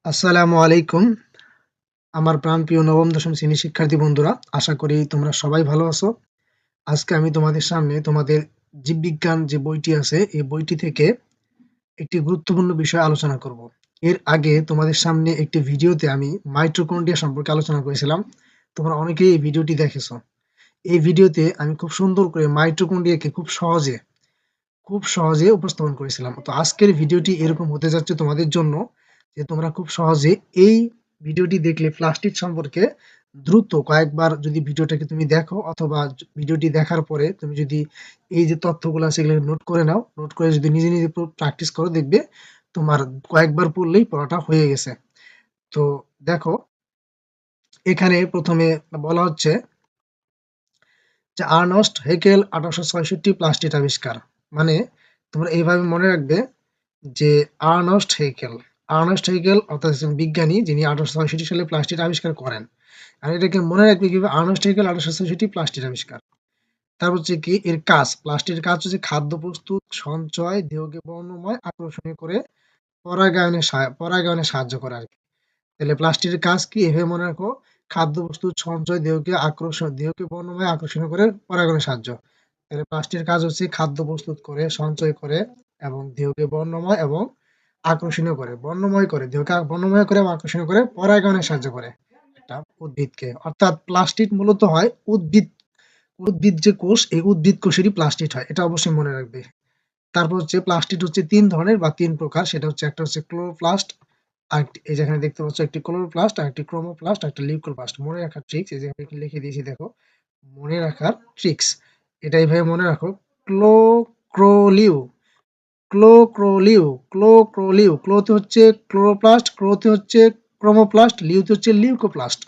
আসসালামু আলাইকুম। আমার প্রাণপ্রিয় নবম দশম শ্রেণীর শিক্ষার্থী বন্ধুরা, আশা করি তোমরা সবাই ভালো আছো। আজকে আমি তোমাদের সামনে তোমাদের জীববিজ্ঞান যে বইটি আছে, এই বইটি থেকে একটি গুরুত্বপূর্ণ বিষয় আলোচনা করব। এর আগে তোমাদের সামনে একটি ভিডিওতে আমি মাইটোকন্ড্রিয়া সম্পর্কে আলোচনা করেছিলাম। তোমরা অনেকেই এই ভিডিওটি দেখেছো। এই ভিডিওতে আমি খুব সুন্দর করে মাইটোকন্ড্রিয়াকে খুব সহজে উপস্থাপন করেছিলাম। তো আজকের ভিডিওটি এরকম হতে যাচ্ছে তোমাদের জন্য যে তোমরা খুব সহজে এই ভিডিওটি দেখলে প্লাস্টিক সম্পর্কে দ্রুত কয়েকবার যদি ভিডিওটাকে তুমি দেখো অথবা ভিডিওটি দেখার পরে তুমি যদি এই যে তথ্যগুলো আছে এগুলো নোট করে নাও, নোট করে যদি নিজে নিজে প্র্যাকটিস করো দেখবে তোমার কয়েকবার পড়লেই পড়াটা হয়ে গেছে। তো দেখো, এখানে প্রথমে বলা হচ্ছে যে আর্নস্ট হেকেল 1866 প্লাস্টিক আবিষ্কার। মানে তোমরা এইভাবে মনে রাখবে যে আর্নস্ট হেইকেল অর্থাৎ একজন বিজ্ঞানী যিনি 1866 সালে প্লাস্টিক আবিষ্কার করেন। আর এটাকে মনে রাখবে কিভাবে, আর্নস্ট হেইকেল 1866 প্লাস্টিক আবিষ্কার। তারপর হচ্ছে কি এর কাজ, প্লাস্টিকের কাজ হচ্ছে খাদ্য প্রস্তুত, সঞ্চয়, দেহকে বর্ণময় আকর্ষণীয় করে পরাগায়নে সাহায্য করে আর কি। তাহলে প্লাস্টিকের কাজ কি এভাবে মনে রাখো, খাদ্য প্রস্তুত, সঞ্চয়, দেহকে বর্ণময় আকর্ষণীয় করে পরাগায়নে সাহায্য। তাহলে প্লাস্টিকের কাজ হচ্ছে খাদ্য প্রস্তুত করে, সঞ্চয় করে এবং দেহকে বর্ণময় এবং আকর্ষণীয় করে, দেহকে বর্ণময় করে এবং আকর্ষণীয় করে পরাগায়নে সাহায্য করে একটা উদ্ভিদকে। অর্থাৎ প্লাস্টিক মূলত হয় উদ্ভিদ যে কোষ, এই উদ্ভিদ কোষেরই প্লাস্টিক হয়, এটা অবশ্যই মনে রাখবে। তারপর হচ্ছে প্লাস্টিক হচ্ছে ৩ ধরনের বা ৩ প্রকার। সেটা হচ্ছে একটা হচ্ছে ক্লোরোপ্লাস্ট, আরেকটি এই যেখানে দেখতে পাচ্ছ একটি ক্লোরোপ্লাস্ট, আরেকটি ক্রোমোপ্লাস্ট, একটা লিউকোপ্লাস্ট। মনে রাখার ট্রিক্স এই যে আমি লিখে দিয়েছি দেখো, মনে রাখার ট্রিক্স এটা এইভাবে মনে রাখো। ক্লো ক্রোলিউ ক্লোক্রোলিউ ক্লোক্রোলিউ ক্লোতে হচ্ছে ক্লোরোপ্লাস্ট, ক্রোতে হচ্ছে ক্রোমোপ্লাস্ট, লিউতে হচ্ছে লিউকোপ্লাস্ট।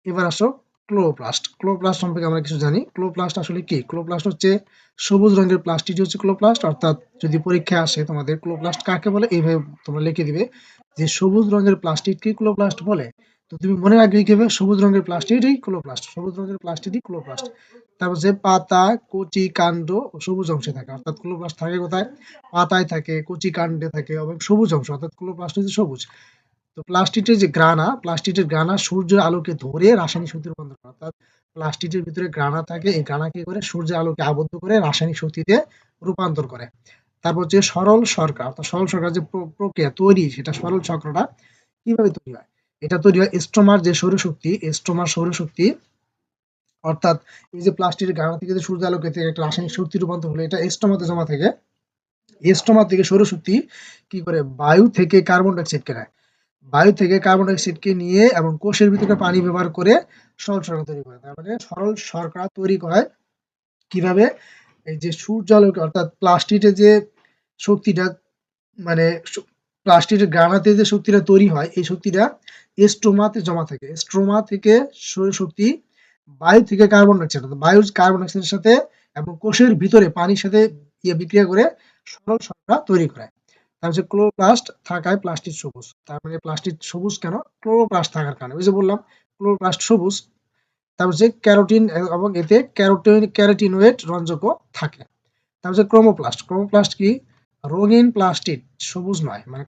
এবার আসো ক্লোপ্লাস্ট সম্পর্কে আমরা কিছু জানি। ক্লোপ্লাস্ট আসলে কি? ক্লোপ্লাস্ট হচ্ছে সবুজ রঙের প্লাস্টিক হচ্ছে ক্লোপ্লাস্ট। অর্থাৎ যদি পরীক্ষায় আসে তোমাদের ক্লোপ্লাস্ট কাকে বলে, এইভাবে তোমরা লিখে দিবে যে সবুজ রঙের প্লাস্টিককে ক্লোপ্লাস্ট বলে। তো তুমি মনে রাখবে কিভাবে, সবুজ রঙের প্লাস্টিকই ক্লোপ্লাস্ট, সবুজ রঙের প্লাস্টিকই ক্লোপ্লাস্ট। তারপর যে পাতা, কচি, কাণ্ড ও সবুজ অংশে থাকে। অর্থাৎ ক্লোপ্লাস্ট থাকে কোথায়? পাতায় থাকে, কচি কাণ্ডে থাকে এবং সবুজ অংশ, অর্থাৎ ক্লোপ্লাস্ট হচ্ছে সবুজ। তো প্লাস্টিকের গ্রানা সূর্যের আলোকে ধরে রাসায়নিক শক্তিতে রূপান্তর করে। অর্থাৎ প্লাস্টিকের ভিতরে গ্রানা থাকে, এই গ্রানা কি করে সূর্যের আলোকে আবদ্ধ করে রাসায়নিক শক্তিতে রূপান্তর করে। তারপর হচ্ছে সরল শর্করা, অর্থাৎ সরল শর্করার যে প্রক্রিয়া তৈরি, সেটা সরল শর্করাটা কিভাবে তৈরি হয়? এটা তৈরি হয় স্টোমার যে সৌরশক্তি, অর্থাৎ এই যে প্লাস্টিকের গ্রানা থেকে যে সূর্যের আলোকে থেকে একটা রাসায়নিক শক্তি রূপান্তর হলো, এটা স্টোমাতে জমা থাকে। স্টোমা থেকে সৌরশক্তি কি করে, বায়ু থেকে কার্বন ডাই অক্সাইডকে নিয়ে এবং কোষের ভিতরে পানি ব্যবহার করে সরল শর্করা তৈরি করে। তার মানে সরল শর্করা তৈরি হয় কিভাবে? এই যে সূর্যালোকে, অর্থাৎ প্লাস্টিকের যে শক্তিটা, মানে প্লাস্টিকের গ্রানাতে যে শক্তিটা তৈরি হয়, এই শক্তিটা স্ট্রোমাতে জমা থাকে। স্ট্রোমা থেকে সৌরশক্তি বায়ু থেকে কার্বন ডাই অক্সাইডের সাথে এবং কোষের ভিতরে পানির সাথে বিক্রিয়া করে সরল শর্করা তৈরি করে। তার হচ্ছে ক্লোরোপ্লাস্ট থাকায় প্লাস্টিক সবুজ। তার মানে প্লাস্টিক সবুজ কেন? ক্লোরোপ্লাস্ট থাকার কারণে। ওই যে বললাম ক্লোরোপ্লাস্ট সবুজ। তার হচ্ছে ক্যারোটিন এবং এতে ক্যারোটিনয়েড রঞ্জকও থাকে। তার হচ্ছে ক্রোমোপ্লাস্ট কি? রঙিন প্লাস্টিক, সবুজ নয়। মানে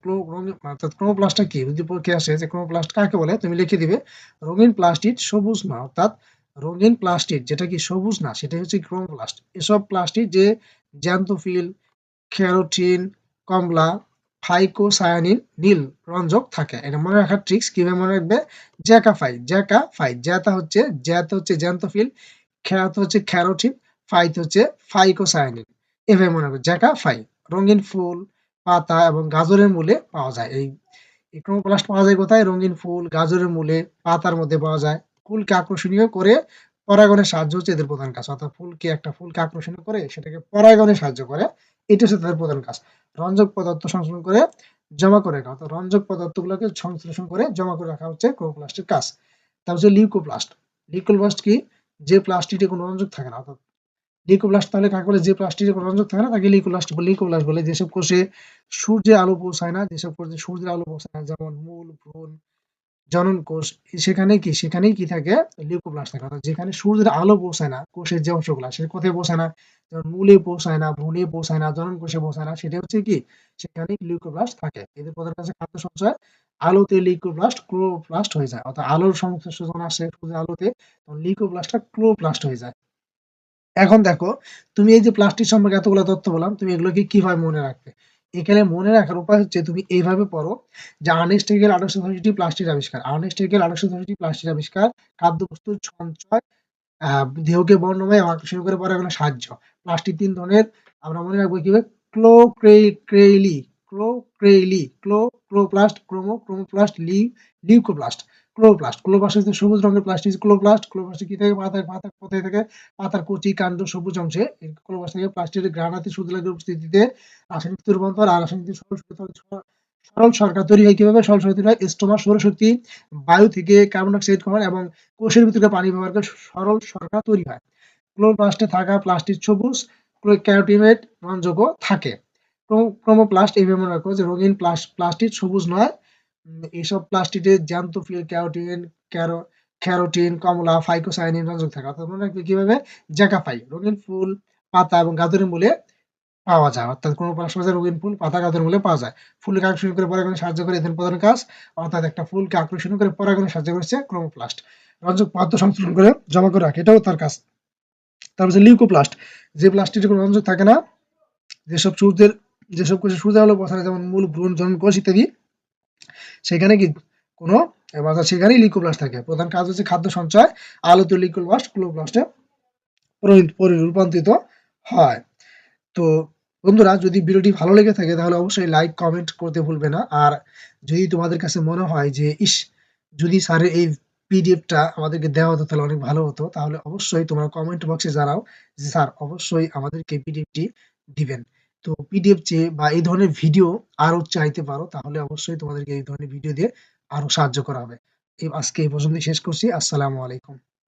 অর্থাৎ ক্রোমোপ্লাস্টটা কি? যদি পরীক্ষায় আসে যে ক্রোমোপ্লাস্ট কাকে বলে, তুমি লিখে দিবে রঙিন প্লাস্টিক সবুজ নয়। অর্থাৎ রঙিন প্লাস্টিক যেটা কি সবুজ না, সেটাই হচ্ছে ক্রোমোপ্লাস্ট। এসব প্লাস্টিক যে জ্যান্থোফিল, ক্যারোটিন, কমলা, ফাইকোসায়ানিন, নীল রঞ্জক থাকে। এটা মনে রাখার ট্রিক্স কিভাবে মনে রাখবে? জ্যাথা হচ্ছে জ্যান্থোফিল, খ্যাত হচ্ছে ক্যারোটিন, ফাইতে হচ্ছে ফাইকোসায়ানিন। এভাবে মনে রাখবে জ্যাকা ফাই। রঙিন ফুল, পাতা এবং গাজরের মূলে পাওয়া যায়। এই ক্রোমোপ্লাস্ট পাওয়া যায় কোথায়? রঙিন ফুল, গাজরের মূলে, পাতার মধ্যে পাওয়া যায়। ফুলকে আকর্ষণীয় করে পরাগণের সাহায্য হচ্ছে এদের প্রধান কাজ। অর্থাৎ একটা ফুলকে আকর্ষণীয় করে সেটাকে পরাগণে সাহায্য করে। এটা হচ্ছে তাদের প্রধান কাজ। রঞ্জক পদার্থ সংশ্লেষণ করে জমা করে রাখা, অর্থাৎ রঞ্জক পদার্থগুলোকে সংশ্লেষণ করে জমা করে রাখা হচ্ছে ক্লোরোপ্লাস্টের কাজ। তারপর হচ্ছে লিউকোপ্লাস্ট কি? যে প্লাস্টিকে কোনো রঞ্জক থাকে না। অর্থাৎ লিউকোপ্লাস্ট তাহলে কাকে বলে? যে প্লাস্টিকে কোনো রঞ্জক থাকে না তাকে লিউকোপ্লাস্ট বলে। যেসব কোষে সূর্যের আলো পৌঁছায় না, যেমন মূল, ভ্রূণ, জনন কোষ, সেখানেই কি থাকে? লিউকোপ্লাস্ট থাকে। অর্থাৎ যেখানে সূর্যের আলো পৌঁছায় না, কোষের যে অংশগুলা সেটা কোথায় পৌঁছায় না? যেমন মূলে পৌঁছায় না, ভ্রূণে পৌঁছায় না, জনন কোষে পৌঁছায় না, সেটা হচ্ছে কি? সেখানে লিউকোপ্লাস্ট থাকে। এদের প্রধান কাজ খাদ্য সঞ্চয় আলোতে লিউকোপ্লাস্ট ক্লোরোপ্লাস্ট হয়ে যায়। অর্থাৎ আলোর সংশ্লিষ্ট যখন আসে সূর্যের আলোতে তখন লিউকোপ্লাস্টটা ক্লোরোপ্লাস্ট হয়ে যায়। এখন দেখো, তুমি এই যে প্লাস্টিক সম্পর্কে এতগুলো তথ্য বললাম, তুমি এগুলোকে কিভাবে মনে রাখবে? এখানে মনে রাখার উপায় হচ্ছে তুমি এইভাবে পড়ো যে আর্নেস্ট হেগেল 1866 প্লাস্টিক আবিষ্কার। আর্নেস্ট হেগেল 1866 প্লাস্টিক আবিষ্কার, খাদ্যবস্তুর সঞ্চয়, দেহকে বর্ণময় এবং আকর্ষণীয় করে পরাগণে সাহায্য। প্লাস্টিক ৩ ধরনের, আমরা মনে রাখবো কিভাবে? ক্লোক্রেইলি, ক্লোপ্লাস্ট, ক্রোমোপ্লাস্ট, লিউকোপ্লাস্ট। ক্লোরোপ্লাস্ট হচ্ছে সবুজ রঙের প্লাস্টিক, ক্লোরোপ্লাস্ট কি থাকে? পাতার কোথায় থাকে? পাতার কচি কাণ্ড সবুজ অংশে এই ক্লোরোপ্লাস্ট থেকে প্লাস্টিকের গ্রানাতি সুতলার উপস্থিতিতে রাসায়নিক রূপান্তর আর রাসায়নিক সরল শর্করা তৈরি হয় কিভাবে? সরল শর্করা তৈরি হয় স্টোমা সৌরশক্তি, বায়ু থেকে কার্বন ডাই অক্সাইড গ্রহণ এবং কোষের ভিতরে পানি ব্যবহার করে সরল শর্করা তৈরি হয়। ক্লোরোপ্লাস্টে থাকা প্লাস্টিক সবুজ, ক্যারোটিনয়েড রঞ্জক থাকে। ক্রোমোপ্লাস্ট এইভাবে মনে রাখো যে রঙিন প্লাস্টিক সবুজ নয়। এইসব প্লাস্টিকে জ্যান্থোফিল, ক্যারোটিন, কমলা, ফাইকোসায়ানিন রঞ্জক থাকে। অর্থাৎ মনে রাখবে কিভাবে? জ্যাকাফাই রঙিন ফুল, পাতা এবং গাজরের মূলে পাওয়া যায়। অর্থাৎ কোনো প্লাস্টিকের রঙিন ফুল, পাতা, গাজরের মূলে পাওয়া যায়। ফুলকে আকর্ষণ করে পরাগণে সাহায্য করে এদের প্রধান কাজ। অর্থাৎ একটা ফুলকে আকর্ষণ করে পরাগণে সাহায্য করছে ক্রোমোপ্লাস্ট। রঞ্জক পদার্থ সংশ্লেষণ করে জমা করে রাখে, এটাও তার কাজ। তারপর হচ্ছে লিউকোপ্লাস্ট, যে প্লাস্টিকের কোনো রঞ্জক থাকে না, যেসব কোষে সূর্যের আলো পৌঁছায় যেমন মূল, ভ্রূণ, জননকোষ ইত্যাদি, সেখানে কি কোনো সেখানেই লিউকোপ্লাস্ট থাকে। প্রধান কাজ হচ্ছে খাদ্য সঞ্চয়। আলোতে লিউকোপ্লাস্ট ক্লোরোপ্লাস্টে রূপান্তরিত হয়। তো বন্ধুরা, যদি ভিডিওটি ভালো লেগে থাকে তাহলে অবশ্যই লাইক কমেন্ট করতে ভুলবে না। আর যদি তোমাদের কাছে মনে হয় যে ইস, যদি স্যারের এই পিডিএফটা আমাদেরকে দেওয়া হতো তাহলে অনেক ভালো হতো, তাহলে অবশ্যই তোমরা কমেন্ট বক্সে জানাও যে স্যার অবশ্যই আমাদেরকে পিডিএফটি দিবেন। তো পিডিএফ চেয়ে বা এই ধরনের ভিডিও আরো চাইতে পারো, তাহলে অবশ্যই তোমাদেরকে এই ধরনের ভিডিও দিয়ে আরো সাহায্য করা হবে। আজকে এই পর্যন্তই শেষ করছি। আসসালামু আলাইকুম।